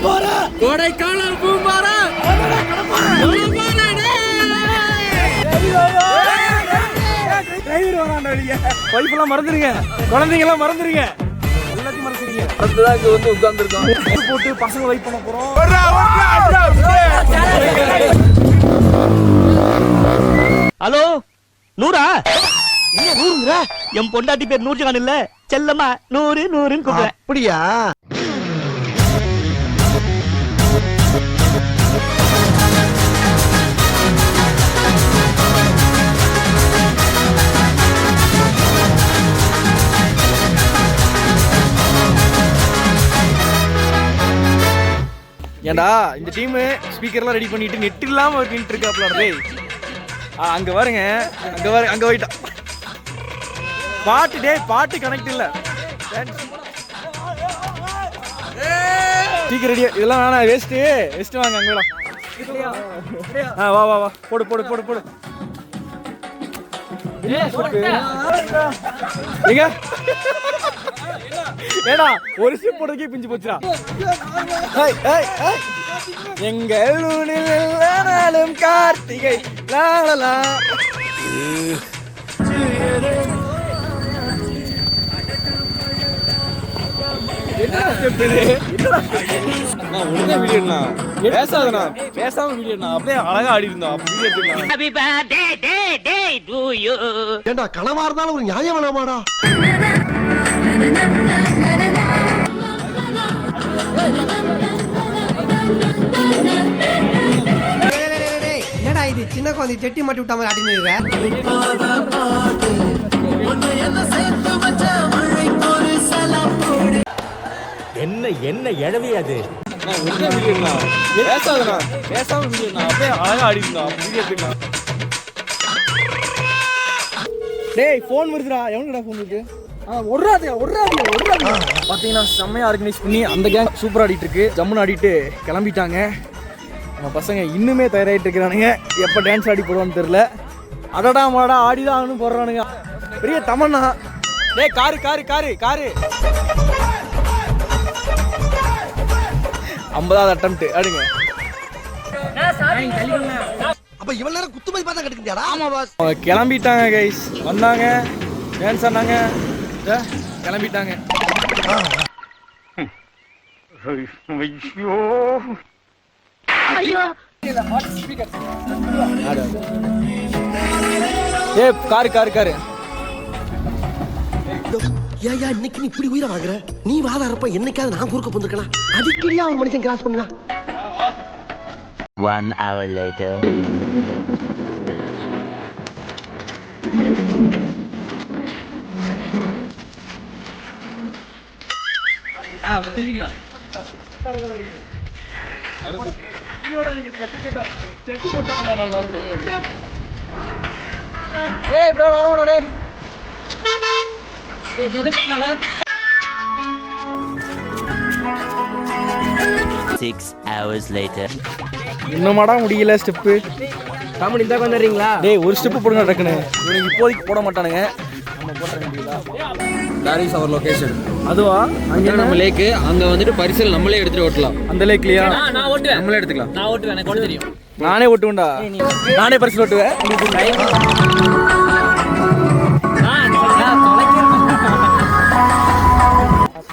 கோடைக்காலம் பூம்பாரா பைப்பெல்லாம் மறந்துருங்க, குழந்தைங்கெல்லாம் மறந்துருங்க, எல்லாத்தையும் மறந்துருங்க. அதுதான் இங்க வந்து உட்கார்ந்துருக்கோம். போட்டு பசங்க வெயிட் பண்ண போறோம். ஹலோ நூறா? என்ன நூறுங்கற? என் பொண்டாட்டி பேர் நூர்ஜஹான் இல்ல, செல்லம்மா நூறு நூறுன்னு கூப்பிடுறேன். அப்படியா? ஏண்டா இந்த டீம் ஸ்பீக்கர்லாம் ரெடி பண்ணிட்டு நெட் இல்லாம நின்று இருக்காப்ல. அங்க பாருங்க, அங்க போயிட்டா பாட்டு. பாட்டு கனெக்ட் இல்ல. Speaker ready. இதெல்லாம் வேணாம், வேஸ்ட் வாங்க. அங்க வா வா வா, போடு போடு போடு போடு. ஏடா ஒரு சிப் போடுறதுக்கே பிஞ்சு போச்சுடா. எங்கள் ஊரில் கார்த்திகை லாலலா. பேசாம வீடியோ அப்படியே அழகா ஆடி இருந்தோம். ஏண்டா கனவா இருந்தாலும் ஒரு நியாயம் வேணாமாடா? என்னடா இது சின்ன குழந்தை செட்டி மாட்டி விட்ட மாதிரி ஆடினு என்ன என்ன எழவி அது? பேசாம வீடியோ அப்படியே அழகா ஆடி இருந்தோம். டேய் போன் வருதுடா. எவனுக்குடா போன் இருக்கு? பார்த்தீங்கன்னா செம்மையாக ஆர்கனைஸ் பண்ணி அந்த கேங் சூப்பராக ஆடிட்டு இருக்கு. ஜம்முன்னு ஆடிட்டு கிளம்பிட்டாங்க. நம்ம பசங்க இன்னுமே தயாராகிட்டு இருக்கிறானுங்க. எப்போ டான்ஸ் ஆடி போடுவான்னு தெரில. அடடா மாடா ஆடிதான் ஆகணும் போடுறானுங்க. பெரிய தமன்னா. டேய் காரு காரு காரு காரு 50வது அட்டெம்ப்ட் ஆடுங்க. அப்ப இவ்வளவு நேரம் குத்துமதி பார்த்தா கட்டுக்கிட்டியாடா? ஆமா பாஸ். கிளம்பிட்டாங்க கைஸ். வந்தாங்க, டான்ஸ் ஆனாங்க, கிளம்பிட்டாங்க. ஏ காரு காரு காரு. ஏயா இன்னைக்கு நீ இப்படி உயிரை வாங்குற? நீ வாதாரப்ப என்னைக்காவது நான் குறுக்க போந்திருக்கலாம். அடிக்கடியா ஒரு மனுஷன் கிராஸ் பண்ணா. 1 hour later. Hey bro, no. 6 hours later. இன்னுமாடா முடியல ஸ்டெப்பு. காமெடி தான் வந்துடுறீங்களா? டேய் ஒரு ஸ்டெப்பு போடுங்க டக்குன்னு. இவனுக்கு இப்போதைக்கு போட மாட்டானுங்க. நம்ம போட்டுற வேண்டியதா. That is our location. அதுவா? அங்க நம்ம லேக். அங்க வந்துட்டு பரிசல் நம்மளே எடுத்துட்டு ஓட்டலாம். அந்த லேக்லயா? நான் ஓட்டுவேன். நம்மளே எடுத்துக்கலாம். நான் ஓட்டுவேன், எனக்கு ஓட்ட தெரியும். நானே ஓட்டுவேன்டா. நானே பரிசல் ஓட்டுவேன்.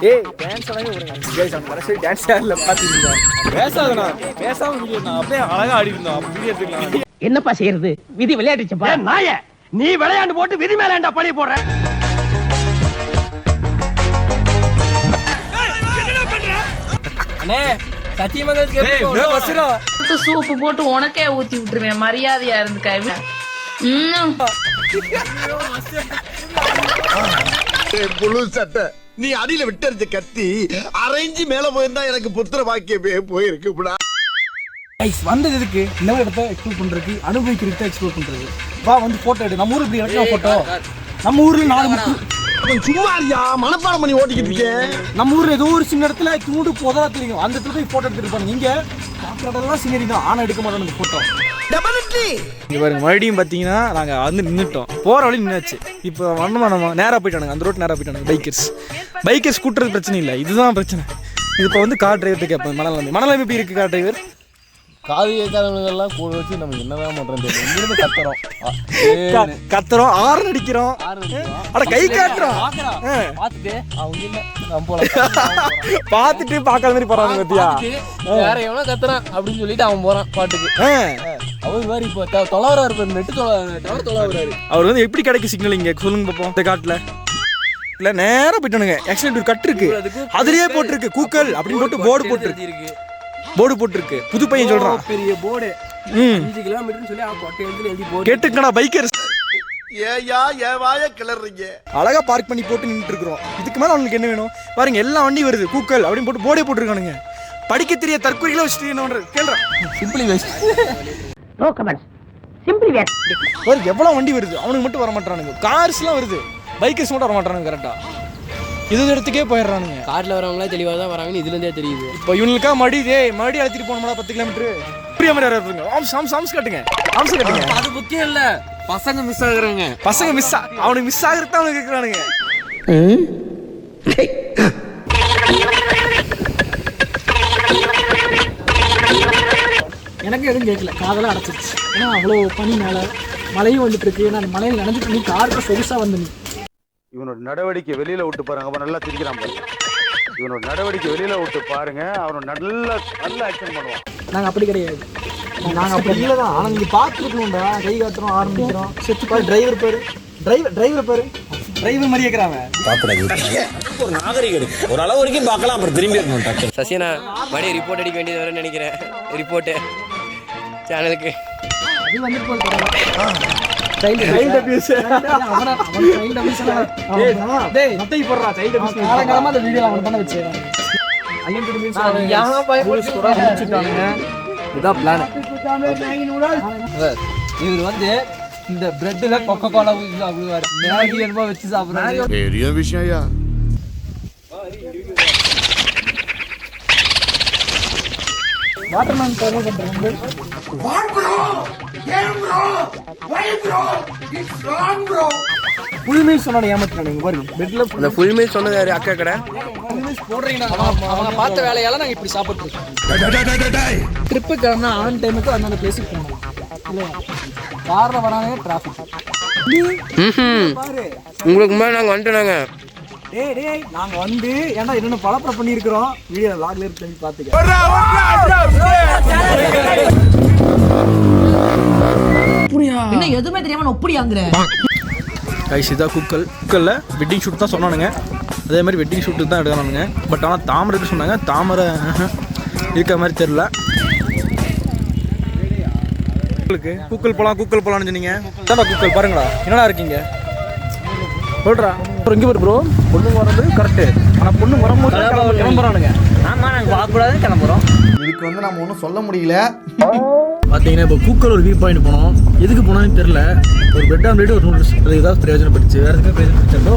ஏய் டான்ஸ் ஆடுங்க விடுங்க. गाइस நம்ம கடைசி டான்ஸ் ஆடல பாத்தீங்களா? பேசாதடா. பேசாம வீடியோ அப்படியே அழகா ஆடி இருந்தோம். வீடியோ எடுத்துக்கலாம். என்னப்பா செய்யறது? விதி விளையாடுச்சப்பா. நாயே நீ விளையாண்டு போட்டு விதி மேல ஏன்டா பழி போடுற? அண்ணே சத்தியமங்கலத்துக்கு எப்படி பஸ்ரா? சூப்பு போட்டு உனக்கே ஊத்தி விட்டுருவேன். மரியாதையா இருந்துக்க. புழு சட்டை நீ அடியில விட்டறிஞ்ச கத்தி அரைஞ்சு மேல போயிருந்தா எனக்கு புத்திர பாக்கியமே போயிருக்குடா. गाइस வந்தது எதுக்கு? இந்த இடத்தை எக்ஸ்ப்ளோர் பண்றதுக்கு, அனுபவிக்கிறதுக்கு எக்ஸ்ப்ளோர் பண்றது. வா வந்து போட்டோ எடு. நம்ம ஊர்ல இப்படி எடுக்கலாம் போட்டோ. நம்ம ஊர்ல 4 சும்மாரியா மனப்பாடம் பண்ணி ஓட்டிக்கிட்டு இருக்கேன். நம்ம ஊர்ல ஏதோ ஒரு சின்ன இடத்துல தூண்டு போதா தெரியும். அந்த இடத்துல போய் போட்டோ எடுத்துட்டு இருப்பாங்க. நீங்க பாக்குறதெல்லாம் சீனரி தான். ஆனா எடுக்க மாட்டோம் அந்த போட்டோ. டெஃபினெட்லி. இங்க பாருங்க மறுபடியும் பாத்தீங்கன்னா நாங்க வந்து நின்னுட்டோம். போற வழி நின்னாச்சு. இப்போ வரணுமா நம்ம நேரா போயிட்டானுங்க. அந்த ரோட் நேரா போயிட்டானுங்க. பைக்கர்ஸ் ஸ்கூட்டர் பிரச்சனை இல்லை. இதுதான் பிரச்சனை. இது இப்போ வந்து கார் டிரைவர்கிட்ட கேட்பேன். மணலம் எப்படி இருக்கு கார் டிரைவர்? காது கேட்காதவங்க எல்லாம் கூட வச்சு நம்ம என்னதான் பண்றோம் தெரியல. இங்கிருந்து கத்துறோம், ஆறு அடிக்கிறோம், அட கை காட்டுறோம், பார்த்துட்டு அவங்க இல்லை நம்ம போல பார்த்துட்டு பார்க்காத மாதிரி போறாங்க பத்தியா. வேற எவனோ கத்துறான் அப்படின்னு சொல்லிட்டு அவன் போறான் பாட்டுக்கு. அவர் மாதிரி இப்போ தொலைவரா இருப்பாரு, நெட்டு டவர் தொலைவராரு. அவர் வந்து எப்படி கிடைக்கும் சிக்னல் இங்க சொல்லுங்க பார்ப்போம். இந்த காட்டுல இல்ல நேரா போயிட்டானுங்க. ஆக்சுவலி ஒரு கட்டு இருக்கு, அதுலயே போட்டுருக்கு கூக்கல் அப்படின்னு போட்டு போர்டு போட்டுருக்கு. புது பையன் சொல்றான் பெரிய போர்டு 5 கிலோமீட்டர்னு சொல்லி எழுதி போர்டு கேட்டுக்கடா பைக்கர். ஏயா ஏவாய கிளறீங்க. அழகா பார்க் பண்ணி போட்டு நின்றுட்டு இருக்கிறோம். இதுக்கு மேல அவங்களுக்கு என்ன வேணும் பாருங்க. எல்லா வண்டி வருது, கூக்கல் அப்படின்னு போட்டு போர்டே போட்டுருக்கானுங்க. படிக்க தெரிய தற்கொலைகளை வச்சுட்டு என்ன பண்றது கேள்றான். Simply waste. No comments. Simply waste. ஒரு எவ்வளவு வண்டி வருது, அவனுக்கு மட்டும் வர மாட்டானுங்க. கார்ஸ்லாம் வருது, பைக்கர்ஸ் மட்டும் வர மாட்டானுங்க. கரெக்டா இது இடத்துக்கே போயிடுறானுங்க. கார்ல வரவங்களா தெளிவாக தான் வராங்கன்னு இதுல இருந்தே தெரியுது. இப்போ இவனுக்கா மடி அழைச்சிட்டு போனோம்னா 10 கிலோமீட்டர் புரிய மாதிரி இருப்பாங்க. ஆம்ஸ் காட்டுங்க, ஆம்ஸ் காட்டுங்க. அது முக்கியம் இல்ல, பசங்க மிஸ் ஆகுறாங்க. பசங்க அவனுக்கு மிஸ் ஆகுறது அவனுக்கு இருக்கிறானுங்க. எனக்கு எதுவும் கேட்கல, காதெல்லாம் அடைச்சிருச்சு. ஏன்னா அவ்வளோ பனி மேலே மழையும் வந்துட்டு இருக்கு. ஏன்னா அந்த மலையில் நினைஞ்சிட்டு நீ காருக்கு சொகுசாக வந்து நீ. இவனோட நடவடிக்கை வெளியில விட்டு பாருங்க, அவன் நல்லா திரிக்கிறான் பாருங்க. இவனோட நடவடிக்கை வெளியில விட்டு பாருங்க, அவன் நல்ல ஆக்ஷன் பண்ணுவான். நாங்கள் அப்படி கிடையாது, நாங்கள் அப்படி இல்லை தான். ஆனால் நீங்கள் பார்த்துருக்கணும்டா, கை காட்டுறோம், ஆரம்பிக்கிறோம். செத்து பாரு டிரைவர் பாரு, டிரைவர் மாதிரி இருக்கிறாங்க. ஒரு நாகரிகம் இருக்கு, ஒரு அளவு வரைக்கும் பார்க்கலாம், அப்புறம் திரும்பி இருக்கணும். சசினா மறுபடியும் ரிப்போர்ட் அடிக்க வேண்டியது வரேன்னு நினைக்கிறேன். ரிப்போர்ட்டு சேனலுக்கு அது வந்துட்டு போய் சைல்டு அபியூஸ் காலங்காலமா அந்த வீடியோ அவன் பண்ண வச்சேன். இதான் பிளான். இவர் வந்து இந்த பிரெட்ல கொக்கோ கோலா ஊத்துவாரு, மேகி என்னமோ வச்சு சாப்பிடுறாரு. பெரிய விஷயம்யா. வாட்டர்மேன் ஃபாலோ பண்றாங்க. ஃபுல் மீல் சொன்னானே ஏமாத்துறானுங்க பாருங்க. பெட்ல அந்த ஃபுல் மீல் சொன்னது யாரு? அக்கா கடை அவங்க பார்த்த வேலையால நாங்கள் இப்படி சாப்பிட்ருக்கோம். ட்ரிப்பு கிளம்புனா ஆன் டைமுக்கு அந்தந்த பிளேஸுக்கு போகணும் இல்லையா? காரில் வராங்க டிராஃபிக். உங்களுக்கு முன்னாடி நாங்கள் வந்துட்டோங்க. டேய் நாங்க வந்து ஏன்னா என்னென்ன பலப்பட பண்ணியிருக்கிறோம் வீடியோ லாக்ல இருக்கு, பார்த்துக்க. என்ன எதுவுமே தெரியாம ஒப்படியாங்கிற கைஸ் இதான் குக்கல்ல வெட்டிங் ஷூட் தான் சொன்னானுங்க. அதே மாதிரி வெட்டிங் ஷூட்டு தான் எடுக்கணுங்க. பட் ஆனால் தாமரைக்கு சொன்னாங்க, தாமரை இருக்கிற மாதிரி தெரில. கூக்கல் போலான்னு சொன்னீங்க. தாண்டா கூக்கல் பாருங்களா என்னடா இருக்கீங்க சொல்றா. இங்கே வரும் ப்ரோ, பொண்ணு வரது கரெக்டு. ஆனால் பொண்ணு வரும்போது கிளம்புறானுங்க. ஆமா நாங்க பார்க்கக்கூடாது கிளம்புறோம். இதுக்கு வந்து நம்ம ஒன்றும் சொல்ல முடியல. பார்த்தீங்கன்னா இப்போ கூக்கல் ஒரு வியூ பாயிண்ட் போனோம். எதுக்கு போனாலும் தெரில. ஒரு பெட் ஆம்லேட் ஒரு நூடுல்ஸ், அது ஏதாவது பிரயோஜனப்பட்டுச்சு. வேறு எதுவுமே பிரயோஜனப்பட்டோ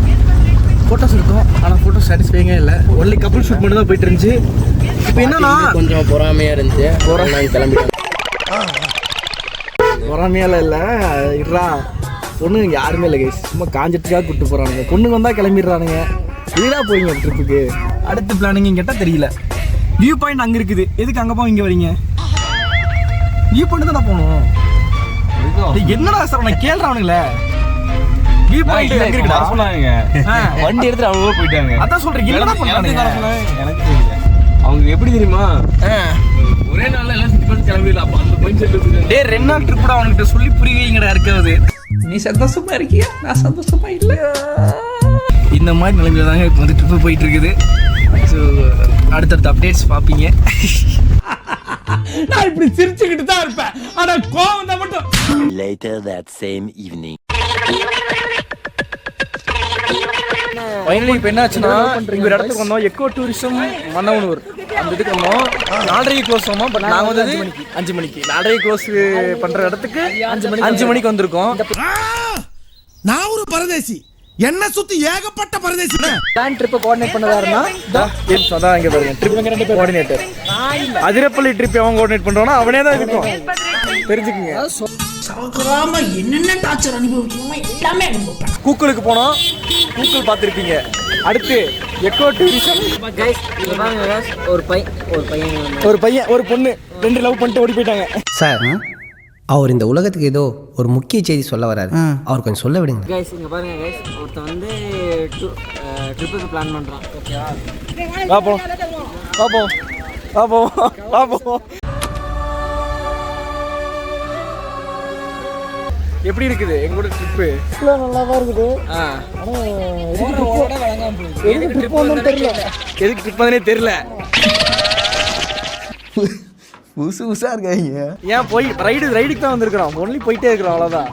ஃபோட்டோஸ் இருக்கும், ஆனால் ஃபோட்டோ சாட்டிஸ்ஃபைங்கே இல்லை. ஒன்லி கப்புள் ஷூட் மட்டும் தான் போயிட்டு இருந்துச்சு. இப்போ என்னன்னா கொஞ்சம் பொறாமையாக இருந்துச்சு. நாங்கள் கிளம்பிட்டோம். பொறாமையால இல்லை இருறா, பொண்ணுங்க யாருமே இல்லை கைஸ், சும்மா காஞ்சிட்டுக்காக கூப்பிட்டு போகிறானுங்க. பொண்ணுங்க வந்தால் கிளம்பிடுறானுங்க. இதுடா போவீங்க ட்ரிப்புக்கு. அடுத்த பிளானிங் கேட்டால் தெரியல. வியூ பாயிண்ட் அங்கே இருக்குது, எதுக்கு அங்கே போய் இங்கே வரீங்க? வியூ பாயிண்ட் தான் போகணும். என்னடா சார் நான் கேள்றானுங்களே. வியூ பாயிண்ட் எங்க இருக்குடா சொன்னாங்க. வண்டி எடுத்து அவங்க போயிட்டாங்க. அதான் சொல்றேன், என்னடா பண்றானுங்க எனக்கு தெரியல. அவங்க எப்படி தெரியுமா, ஒரே நாள்ல எல்லாம் சுத்தி பார்த்து கிளம்பிடலாம். அப்ப அந்த மைண்ட் செட் இருக்கு. டேய் 2 நாள் ட்ரிப் கூட அவன்கிட்ட சொல்லி புரிய வைங்கடா இருக்காது. நீ சந்தோஷமா இருக்கியா? நான் சந்தோஷமா இல்லை. இந்த மாதிரி நிலைமையில தாங்க இப்போ வந்து ட்ரிப்பு போயிட்டு இருக்குது. ஸோ அடுத்தடுத்த அப்டேட்ஸ் பார்ப்பீங்க. நான் இப்படி சிரிச்சுக்கிட்டு தான் இருப்பேன், ஆனா கோவம் தான் மட்டும். Later that same evening. Finally இப்போ என்னாச்சுன்னா இங்க ஒரு இடத்துக்கு வந்தோம். எக்கோ டூரிசம் மன்னவனூர் அந்த இதுக்கு வந்தோம். 4:30 க்ளோஸ் ஆகும். பட் நாங்கள் வந்து 5 மணிக்கு 4:30 க்ளோஸ் பண்ற இடத்துக்கு 5 மணிக்கு வந்திருக்கோம். நான் ஒரு பரதேசி, என்ன சுத்தி ஏகப்பட்ட பரதேசி. பிளான் ட்ரிப்பை கோஆர்டினேட் பண்ணதாருன்னா அதான் இங்க பாருங்க, ட்ரிப் கோஆர்டினேட்டர். அதிரப்பள்ளி ட்ரிப் அவன் கோஆர்டினேட் பண்றானா அவனே தான் இருக்கும், தெரிஞ்சுக்குங்க. என்னென்ன டார்ச்சர் அனுபவிக்கணுமோ எல்லாமே அனுபவிப்பேன். கூக்கலுக்கு போனோம். கூக்கல் பார்த்துருப்பீங்க. அடுத்து எக்கோ டூரிசம். ஒரு பையன் ஒரு பொண்ணு 2 லவ் பண்ணிட்டு ஓடி போயிட்டாங்க. சார் அவர் இந்த உலகத்துக்கு ஏதோ ஒரு முக்கிய செய்தி சொல்ல வராரு, அவர் கொஞ்சம் சொல்ல விடுங்க. கைஸ் இங்க பாருங்க கைஸ், ஒருத்தன் வந்து ட்ரிப்புக்கு பிளான் பண்றான். ஓகேவா? பாப்போம் பாப்போம் பாப்போம் பாப்போம். எப்படி இருக்குது எங்களோட ட்ரிப்பு? நல்லா தான் இருக்குது. எதுக்கு ட்ரிப் வந்தனே தெரியல. புதுசா இருக்காங்க. ஏன் போய் ரைடுக்கு தான் வந்திருக்கிறோம். ஒன்லி போயிட்டே இருக்கிறோம், அவ்வளோதான்.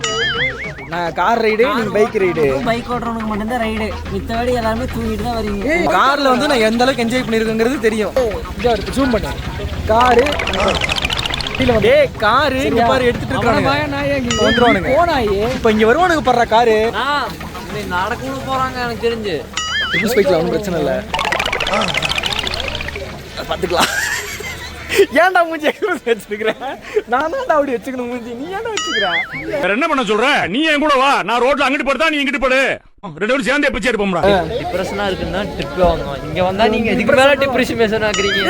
நான் கார் ரைடு, நீங்கள் பைக் ரைடு. பைக் ஓட்டுறவனுக்கு மட்டும்தான் ரைடு, மித்தபடி எல்லாருமே தூங்கிட்டு தான் வரீங்க. காரில் வந்து நான் எந்த அளவுக்கு என்ஜாய் பண்ணியிருக்கேங்கிறது தெரியும். இதாக ஜூம் பண்ணேன் காரு. டேய் காரு இங்க பாரு எடுத்துட்டு இருக்கானுங்க. வந்துருவானுங்க. இப்போ இங்க வருவானுங்க பாரு காரு. நடக்கணும் போறாங்க எனக்கு தெரிஞ்சு. ட்ரிபிள் ஸ்பைக்ல ஒன்றும் பிரச்சனை இல்லை, பார்த்துக்கலாம். ஏன்டா மூஞ்சி வச்சுக்கிறேன்? நான் தான் அப்படி வச்சுக்கணும் மூஞ்சி, நீ ஏன்டா வச்சுக்கிறேன்? வேற என்ன பண்ண சொல்ற? நீ என் கூட வா, நான் ரோட்ல அங்கிட்டு படுத்தா நீ இங்கிட்டு படு, 2 பேரும் சேர்ந்து எப்ப எடுப்போம்டா. டிப்ரெஷனா இருக்குன்னா ட்ரிப் வாங்குவோம். இங்க வந்தா நீங்க இதுக்கு மேல டிப்ரெஷன் ஆக்குறீங்க.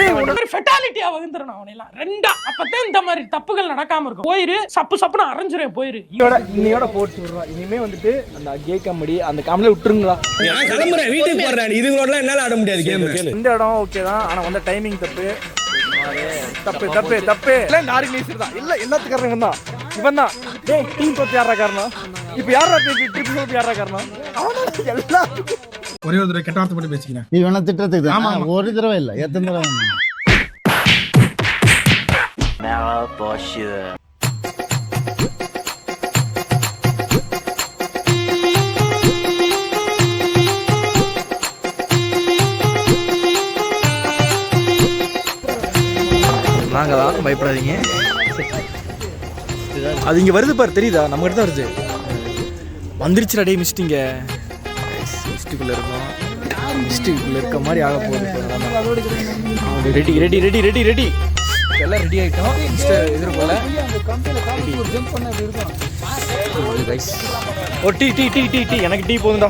ஃபெட்டாலிட்டியா வகுந்துறணும் அவனெல்லாம் ரெண்டா. அப்பதான் இந்த மாதிரி தப்புகள் நடக்காம இருக்கும். போயிரு சப்புன்னு அரைஞ்சிரும். போயிரு இன்னையோட போட்டு விடுறோம். இனிமே வந்துட்டு அந்த கே காமெடி அந்த காமெடியில விட்டுருங்களா? நான் கிளம்புறேன், வீட்டுக்கு போறேன். இதுங்களோட என்னால ஆட முடியாது கேம். இந்த இடம் ஓகே தான், ஆனா வந்து டைமிங் தப்பு இல்ல. இந்த ஆர்கனைசர் தான் இல்ல, எல்லாத்துக்காரங்க தான். இவன் தான். டேய் டீம் தோத்து யாரா காரணம்? இப்ப யாரா ட்ரிப் தோத்து யாரா காரணம்? அவன எல்லாத்துக்கும் ஒரே ஒரு தடவை கெட்ட வார்த்தை மட்டும் பேசிக்கிறேன். நீ வேணா திட்டத்துக்கு தான். ஆமா ஒரு தடவை இல்ல, எத்தனை தடவை? நாங்க தான், பயப்படாதீங்க. அது இங்க வருது பாரு, தெரியுதா? நம்ம கிட்ட தான் வருது. வந்துருச்சுடா டே மிஸ்டிங்க. மிஸ்டுக்குள்ள இருக்கோம், மிஸ்டுக்குள்ள இருக்க மாதிரி ஆக போகுது. Ready ready ready ready ready எல்லாம் ரெடி ஆகிட்டோம். எதிர்போல ஒரு tea tea tea tea tea எனக்கு டீ போதும்டா.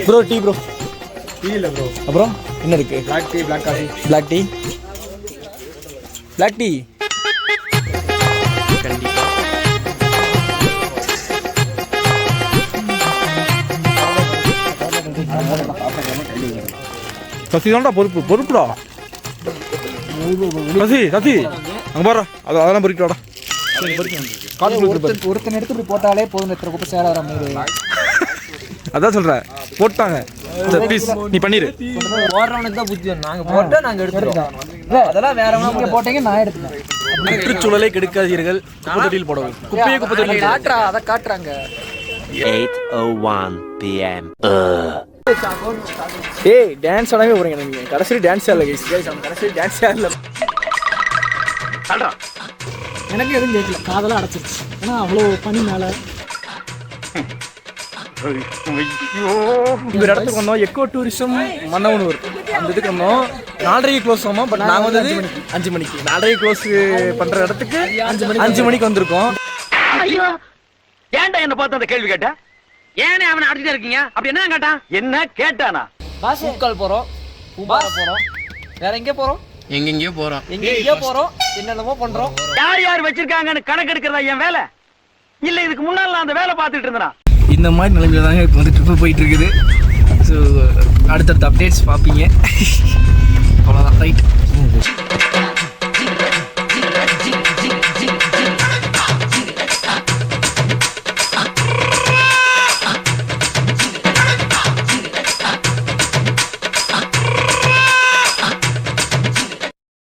Bro tea bro. டீ இல்லை ப்ரோ. அப்புறம் என்ன இருக்கு? Black tea, black coffee. Black tea, black tea கண்டிப்பாக. சசி தான்டா பொறுப்புடா. சசி அங்கே பாரு, அதெல்லாம் பொறுக்கிடாடா. ஒருத்தன் எடுத்து இப்படி போட்டாலே போதும், எத்தனை குப்பை சேர வர மாதிரி. அதான் சொல்றேன், போட்டாங்க. ப்ளீஸ் நீ பண்ணிரு. ஓடுறவனுக்கு தான் புத்தி. நாங்க போட்டா நாங்க எடுத்துறோம். அதெல்லாம் வேற நீங்க போட்டீங்க, நான் எடுத்துறேன். சுற்றுச்சூழலை கெடுக்காதீர்கள். குப்பை தொட்டியில் போடவும். குப்பையே குப்பை தொட்டியில் காட்டுறா, அதை காட்டுறாங்க. 8:01 PM. ஏய் டான்ஸ் ஆடவே போறீங்க நீங்க. கடைசி டான்ஸ் ஆடல गाइस. நம்ம கடைசி டான்ஸ் ஆடல. எனக்கு எதுவும் கேட்கல, காதெல்லாம் அடைச்சிருச்சு. ஏன்னா அவ்வளோ பனி மேலே. இந்த இடத்துக்கு வந்தோம், எக்கோ டூரிசம் மன்னவனூர். அந்த இதுக்கு வந்தோம். 4:30 க்ளோஸ் ஆகும். பட் நாங்கள் வந்து 5 மணிக்கு 4:30 க்ளோஸ் பண்ணுற இடத்துக்கு 5 மணிக்கு வந்திருக்கோம். ஐயோ ஏன்டா என்ன பார்த்து அந்த கேள்வி கேட்ட? ஏனே அவனை அடிச்சுட்டு இருக்கீங்க? அப்படி என்ன கேட்டான்? என்ன கேட்டானா? பூக்கால் போகிறோம், பூபார போகிறோம், வேற எங்கே போகிறோம்? எங்கெங்கயோ போறோம். எங்கெங்கயோ போகிறோம், என்னென்னமோ பண்ணுறோம். யார் யார் வச்சிருக்காங்கன்னு கணக்கு எடுக்கிறதா என் வேலை இல்ல? இதுக்கு முன்னால நான் அந்த வேலை பார்த்துட்டு இருந்தேனா? இந்த மாதிரி நிலைமையில தாங்க இப்போ வந்து ட்ரிப்பு போயிட்டு இருக்குது. ஸோ அடுத்தடுத்த அப்டேட்ஸ் பார்ப்பீங்க. அவ்வளோதான், ரைட்.